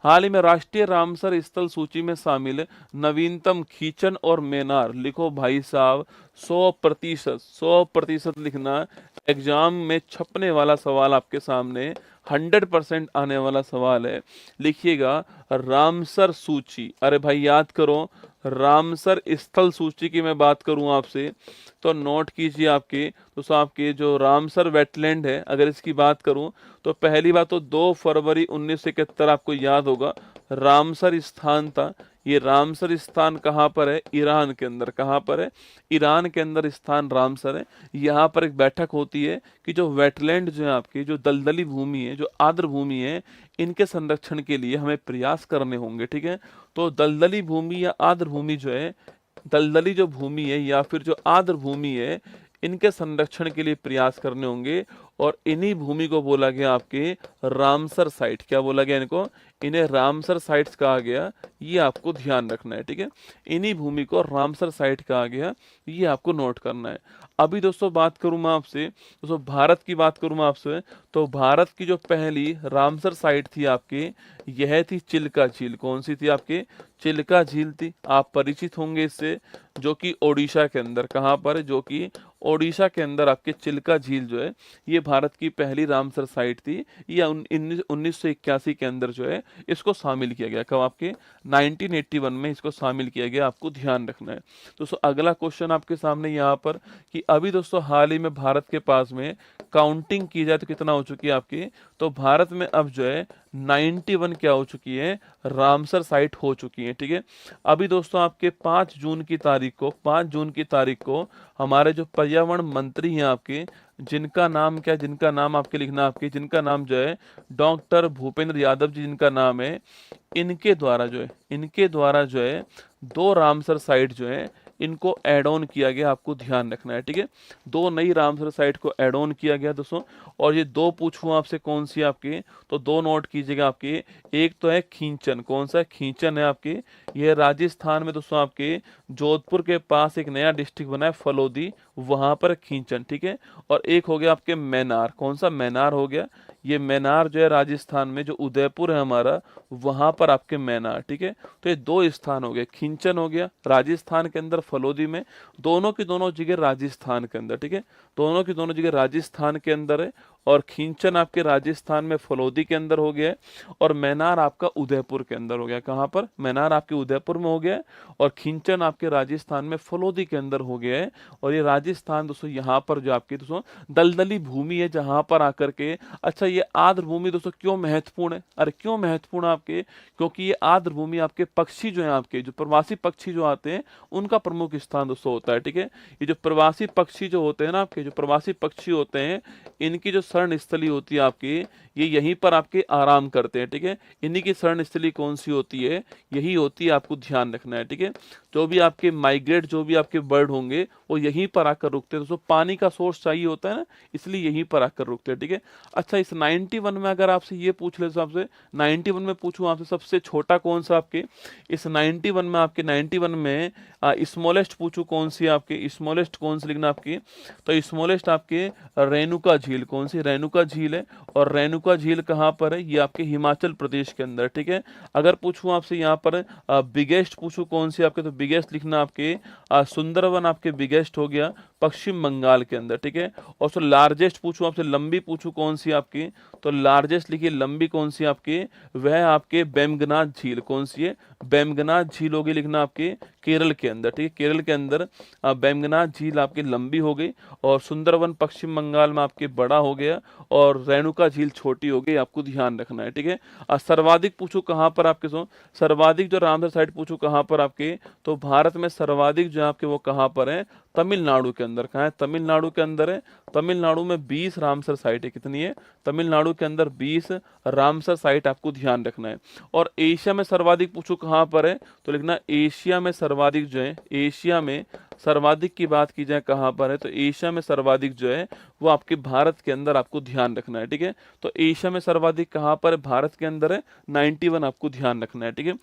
हाल ही में राष्ट्रीय रामसर स्थल सूची में शामिल नवीनतम खींचन और मेनार। लिखो भाई साहब, 100%, 100% लिखना। एग्जाम में छपने वाला सवाल आपके सामने 100% आने वाला सवाल है। लिखिएगा रामसर सूची। अरे भाई याद करो, रामसर स्थल सूची की मैं बात करूं आपसे तो नोट कीजिए आपके, तो आपके जो रामसर वेटलैंड है, अगर इसकी बात करूं तो पहली बात तो 2 फरवरी 1971 आपको याद होगा रामसर स्थान था। ये रामसर स्थान कहाँ पर है? ईरान के अंदर। कहाँ पर है? ईरान के अंदर स्थान रामसर है। यहाँ पर एक बैठक होती है कि जो वेटलैंड जो है आपकी, जो दलदली भूमि है, जो आर्द्र भूमि है, इनके संरक्षण के लिए हमें प्रयास करने होंगे। ठीक है, तो दलदली भूमि या आर्द्र भूमि जो है, दलदली जो भूमि है या फिर जो आर्द्र भूमि है, इनके संरक्षण के लिए प्रयास करने होंगे। और इन्हीं भूमि को बोला गया आपके रामसर साइट। क्या बोला गया इनको? इन्हें रामसर साइट्स कहा गया। ये आपको ध्यान रखना है। ठीक है, इन्हीं भूमि को रामसर साइट कहा गया, ये आपको नोट करना है। अभी दोस्तों बात करूं मैं आपसे, दोस्तों भारत की बात करूं मैं आपसे, तो भारत की जो पहली रामसर साइट थी आपकी, यह थी चिल्का झील। कौन सी थी आपकी? चिल्का झील थी। आप परिचित होंगे इससे, जो कि ओडिशा के अंदर। कहाँ पर? जो कि ओडिशा के अंदर आपके चिल्का झील जो है, ये भारत की पहली रामसर साइट थी। ये 1981 के अंदर जो है इसको शामिल किया गया। कब? आपके 1981 में इसको शामिल किया गया। आपको ध्यान रखना है दोस्तों। अगला क्वेश्चन आपके सामने यहाँ पर कि अभी दोस्तों हाल ही में भारत के पास में काउंटिंग की जाए तो कितना हो चुकी है आपकी? तो भारत में अब जो है 91 क्या हो चुकी है? रामसर साइट हो चुकी है। ठीक है, अभी दोस्तों आपके 5 जून की तारीख को, 5 जून की तारीख को हमारे जो पर्यावरण मंत्री हैं आपके, जिनका नाम क्या? जिनका नाम आपके लिखना, आपके जिनका नाम जो है डॉक्टर भूपेंद्र यादव जी जिनका नाम है, इनके द्वारा जो है, इनके द्वारा जो है 2 रामसर साइट जो है इनको ऐड ऑन किया गया। आपको ध्यान रखना है। ठीक है, 2 नई रामसर साइट को ऐड ऑन किया गया दोस्तों। और ये 2 पूछूं आपसे कौन सी आपकी, तो 2 नोट कीजिएगा आपके। एक तो है खींचन। कौन सा? खींचन है आपके, यह राजस्थान में दोस्तों आपके जोधपुर के पास एक नया डिस्ट्रिक्ट बना है फलोदी, वहां पर खींचन। ठीक है, और एक हो गया आपके मैनार। कौन सा? मैनार हो गया। ये मैनार जो है राजस्थान में, जो उदयपुर है हमारा, वहां पर आपके मैनार। ठीक है, तो ये 2 स्थान हो गए। खींचन हो गया राजस्थान के अंदर फलोदी में, दोनों की दोनों जगह राजस्थान के अंदर। ठीक है, दोनों की दोनों जगह राजस्थान के अंदर है। और खींचन आपके राजस्थान में फलोदी के अंदर हो गया है, और मैनार आपका उदयपुर के अंदर हो गया। कहाँ पर? मैनार आपके उदयपुर में हो गया है, और खींचन आपके राजस्थान में फलोदी के अंदर हो गया है। और ये राजस्थान दोस्तों यहाँ पर जो आपकी दोस्तों दलदली भूमि है, जहां पर आकर के, अच्छा ये आर्द्र भूमि दोस्तों क्यों महत्वपूर्ण है? अरे क्यों महत्वपूर्ण आपके? क्योंकि ये आर्द्र भूमि आपके पक्षी जो है, आपके जो प्रवासी पक्षी जो आते हैं, उनका प्रमुख स्थान दोस्तों होता है। ठीक है, ये जो प्रवासी पक्षी जो होते हैं ना आपके, जो प्रवासी पक्षी होते हैं, इनकी जो शरण स्थली होती है आपकी, ये यहीं पर आपके आराम करते हैं। ठीक है, इन्हीं की शरण स्थली कौन सी होती है? यही होती है। आपको ध्यान रखना है। ठीक है, जो भी आपके माइग्रेट, जो भी आपके बर्ड होंगे, वो यहीं पर आकर रुकते हैं दोस्तों। पानी का सोर्स चाहिए होता है ना, इसलिए यहीं पर आकर रुकते हैं। ठीक है, अच्छा इस 91 में अगर आपसे ये पूछ ले, आपसे 91 में पूछूं आपसे सबसे छोटा कौन सा आपके, इस 91 में, आपके 91 में स्मॉलेस्ट पूछूं कौन सी आपके, स्मॉलेस्ट कौन सी लिखना आपकी, तो स्मॉलेस्ट आपके रेणुका झील। कौन सी? रेणुका झील है। और रेणुका झील कहाँ पर है? ये आपके हिमाचल प्रदेश के अंदर। ठीक है, अगर पूछूं आपसे यहाँ पर बिगेस्ट पूछूं कौन सी आपके, तो बिगेस्ट लिखना आपके सुंदरवन आपके बिगेस्ट हो गया पश्चिम बंगाल के अंदर। ठीक है, और तो लार्जेस्ट पूछूं आपसे, लंबी पूछूं कौन सी आपकी, तो लार्जेस्ट लिखिए लंबी कौन सी आपकी, वह आपके बेमगनाथ झील। कौन सी है? बेमगनाथ झील होगी लिखना आपके केरल के अंदर। ठीक है, केरल के अंदर बेमगनाथ झील आपकी लंबी हो गई, और सुंदरवन पश्चिम बंगाल में आपके बड़ा हो गया, और रेणुका झील छोटी हो गई। आपको ध्यान रखना है। ठीक है, सर्वाधिक पूछूं कहाँ पर आपके, सो सर्वाधिक जो रामसर साइट पूछूं कहाँ पर आपके, तो भारत में सर्वाधिक जो आपके वो कहाँ पर है? तमिलनाडु के अंदर। कहाँ है? तमिलनाडु के अंदर है। तमिलनाडु में 20 रामसर साइट है। कितनी है? तमिलनाडु के अंदर 20 रामसर साइट। आपको ध्यान रखना है। और एशिया में सर्वाधिक पूछो कहाँ पर है, तो लिखना एशिया में सर्वाधिक जो है, एशिया में सर्वाधिक की बात की जाए कहाँ पर है, तो एशिया में सर्वाधिक जो है वो आपके भारत के अंदर। आपको ध्यान रखना है। ठीक है, तो एशिया में सर्वाधिक कहाँ पर है? भारत के अंदर है 91। आपको ध्यान रखना है। ठीक है।